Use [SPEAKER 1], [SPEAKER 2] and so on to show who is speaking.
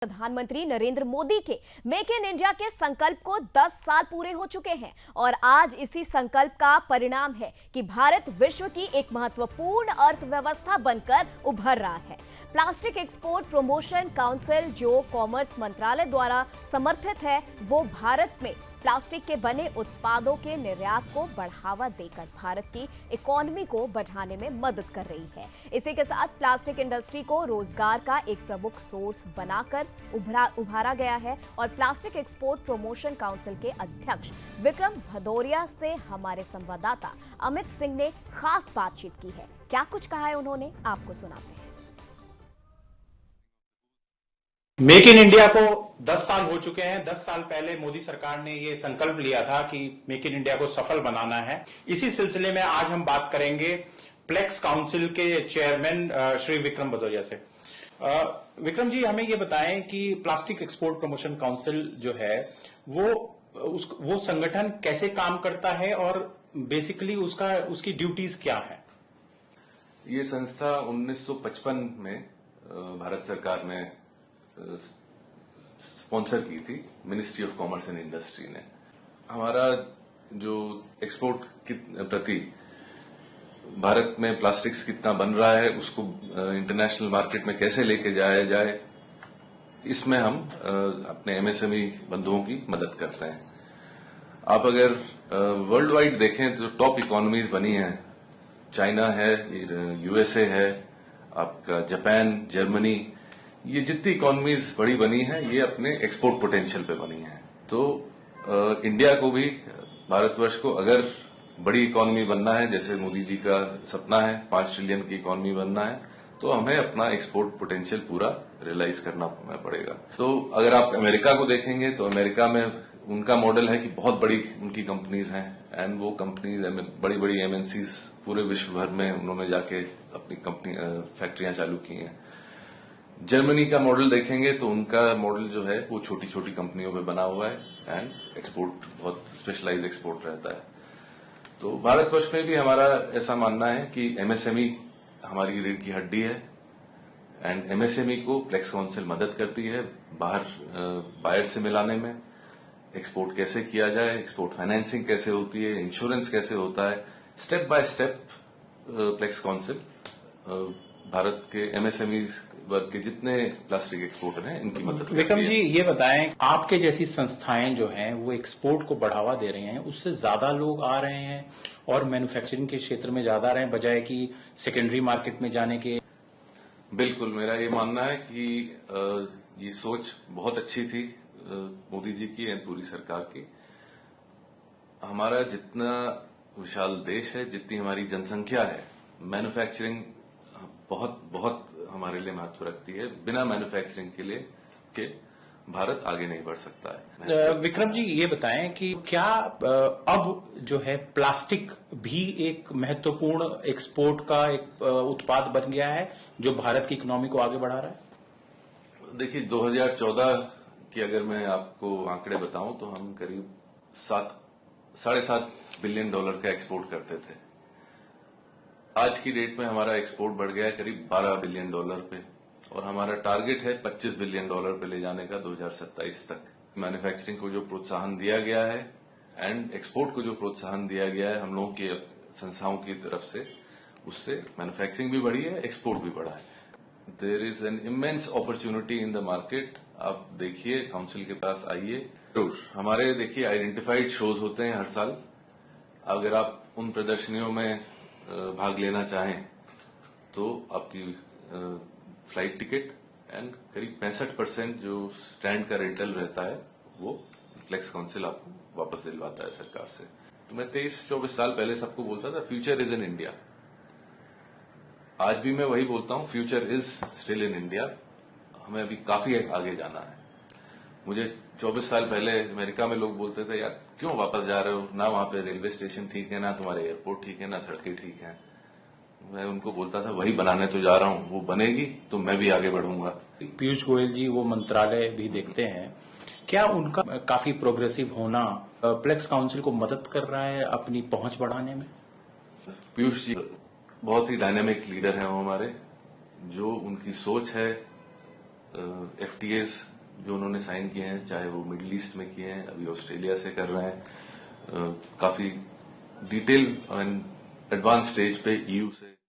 [SPEAKER 1] प्रधानमंत्री नरेंद्र मोदी के make in India के संकल्प को 10 साल पूरे हो चुके हैं और आज इसी संकल्प का परिणाम है कि भारत विश्व की एक महत्वपूर्ण अर्थव्यवस्था बनकर उभर रहा है। प्लास्टिक एक्सपोर्ट प्रमोशन काउंसिल, जो कॉमर्स मंत्रालय द्वारा समर्थित है, वो भारत में प्लास्टिक के बने उत्पादों के निर्यात को बढ़ावा देकर भारत की इकोनॉमी को बढ़ाने में मदद कर रही है। इसी के साथ प्लास्टिक इंडस्ट्री को रोजगार का एक प्रमुख सोर्स बनाकर उभारा गया है और प्लास्टिक एक्सपोर्ट प्रमोशन काउंसिल के अध्यक्ष विक्रम भदौरिया से हमारे संवाददाता अमित सिंह ने खास बातचीत की है। क्या कुछ कहा है उन्होंने, आपको सुनाते हैं।
[SPEAKER 2] मेक इन इंडिया को 10 साल हो चुके हैं। 10 साल पहले मोदी सरकार ने ये संकल्प लिया था कि मेक इन इंडिया को सफल बनाना है। इसी सिलसिले में आज हम बात करेंगे प्लेक्स काउंसिल के चेयरमैन श्री विक्रम भदौरिया से। विक्रम जी, हमें ये बताएं कि प्लास्टिक एक्सपोर्ट प्रमोशन काउंसिल जो है वो संगठन कैसे काम करता है और बेसिकली उसकी ड्यूटीज क्या है?
[SPEAKER 3] ये संस्था 1955 में भारत सरकार ने स्पॉन्सर की थी, ministry of commerce and industry ने। हमारा जो एक्सपोर्ट के प्रति भारत में प्लास्टिक्स कितना बन रहा है, उसको इंटरनेशनल मार्केट में कैसे लेके जाया जाए, इसमें हम अपने एमएसएमई बंधुओं की मदद कर रहे हैं। आप अगर वर्ल्ड वाइड देखें तो टॉप इकोनॉमीज बनी हैं, चाइना है, यूएसए है, आपका जापान, जर्मनी, ये जितनी इकोनॉमीज बड़ी बनी हैं ये अपने एक्सपोर्ट पोटेंशियल पे बनी हैं। तो इंडिया को भी, भारतवर्ष को अगर बड़ी इकोनॉमी बनना है, जैसे मोदी जी का सपना है 5 ट्रिलियन की इकोनॉमी बनना है, तो हमें अपना एक्सपोर्ट पोटेंशियल पूरा रियलाइज करना पड़ेगा। तो अगर आप अमेरिका को देखेंगे तो अमेरिका में उनका मॉडल है कि बहुत बड़ी उनकी कंपनीज हैं एंड वो कंपनीज बड़ी बड़ी एमएनसीज पूरे विश्व भर में उन्होंने जाके अपनी कंपनी फैक्ट्रियां चालू की हैं। जर्मनी का मॉडल देखेंगे तो उनका मॉडल जो है वो छोटी छोटी कंपनियों पे बना हुआ है एंड एक्सपोर्ट बहुत स्पेशलाइज एक्सपोर्ट रहता है। तो भारतवर्ष में भी हमारा ऐसा मानना है कि एमएसएमई हमारी रीढ़ की हड्डी है एंड एमएसएमई को प्लेक्स काउंसिल मदद करती है बाहर बायर से मिलाने में, एक्सपोर्ट कैसे किया जाए, एक्सपोर्ट फाइनेंसिंग कैसे होती है, इंश्योरेंस कैसे होता है, step by step Plex Council Bharat के एमएसएमईज वर्ग के जितने प्लास्टिक एक्सपोर्टर हैं इनकी मदद करती है।
[SPEAKER 2] विक्रम जी, ये बताएं, आपके जैसी संस्थाएं जो हैं वो एक्सपोर्ट को बढ़ावा दे रही हैं, उससे ज्यादा लोग आ रहे हैं और मैन्युफैक्चरिंग के क्षेत्र में ज्यादा आ रहे हैं बजाय कि सेकेंडरी मार्केट में जाने के?
[SPEAKER 3] बिल्कुल, मेरा ये मानना है कि ये सोच बहुत अच्छी थी मोदी जी की एंड पूरी सरकार की। हमारा जितना विशाल देश है, जितनी हमारी जनसंख्या है, मैन्युफैक्चरिंग बहुत बहुत हमारे लिए महत्व रखती है। बिना मैन्युफैक्चरिंग के भारत आगे नहीं बढ़ सकता है।
[SPEAKER 2] विक्रम जी, ये बताएं कि क्या अब जो है प्लास्टिक भी एक महत्वपूर्ण एक्सपोर्ट का एक उत्पाद बन गया है जो भारत की इकोनॉमी को आगे बढ़ा रहा है?
[SPEAKER 3] देखिए, 2014 की अगर मैं आपको आंकड़े बताऊं तो हम करीब 7.5 बिलियन डॉलर का एक्सपोर्ट करते थे। आज की डेट में हमारा एक्सपोर्ट बढ़ गया है करीब 12 बिलियन डॉलर पे और हमारा टारगेट है 25 बिलियन डॉलर पे ले जाने का 2027 तक। मैन्युफैक्चरिंग को जो प्रोत्साहन दिया गया है एंड एक्सपोर्ट को जो प्रोत्साहन दिया गया है हम लोगों की संस्थाओं की तरफ से, उससे मैन्युफैक्चरिंग भी बढ़ी है, एक्सपोर्ट भी बढ़ा है। There is an immense opportunity in the market. आप देखिए, काउंसिल के पास आइए। तो हमारे देखिए आइडेंटिफाइड शोज होते हैं हर साल। अगर आप उन प्रदर्शनियों में भाग लेना चाहें तो आपकी फ्लाइट टिकट एंड करीब 65% जो स्टैंड का रेंटल रहता है वो प्लेक्स काउंसिल आपको वापस दिलवाता है सरकार से। तो मैं 23-24 साल पहले सबको बोलता था फ्यूचर इज इन इंडिया। आज भी मैं वही बोलता हूं, future is still in India. हमें अभी काफी आगे जाना है। मुझे 24 साल पहले अमेरिका में लोग बोलते थे, यार क्यों वापस जा रहे हो, ना वहां पे रेलवे स्टेशन ठीक है, ना तुम्हारे एयरपोर्ट ठीक है, ना सड़कें ठीक है। मैं उनको बोलता था वही बनाने तो जा रहा हूं, वो बनेगी तो मैं भी आगे बढ़ूंगा।
[SPEAKER 2] पीयूष गोयल जी वो मंत्रालय भी देखते हैं, क्या उनका काफी प्रोग्रेसिव होना प्लेक्स काउंसिल को मदद कर रहा है अपनी पहुंच बढ़ाने में?
[SPEAKER 3] पीयूष जी बहुत ही डायनेमिक लीडर हैं वो हमारे। जो उनकी सोच है FTAs जो उन्होंने साइन किए हैं, चाहे वो मिडिल ईस्ट में किए हैं, अभी ऑस्ट्रेलिया से कर रहे हैं, काफी डिटेल एंड एडवांस स्टेज पे EU से